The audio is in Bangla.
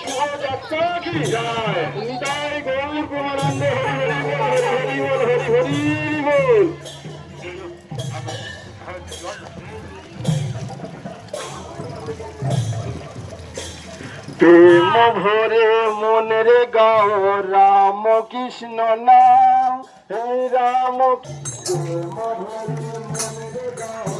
শুভযাত্রা কি যায় তাই গৌর প্রমানন্দ হরি বল হরি বল হরি বল। প্রেম ভরে মনের গাও রাম কৃষ্ণ নাম হে রাম প্রেম ভরে মনের গাও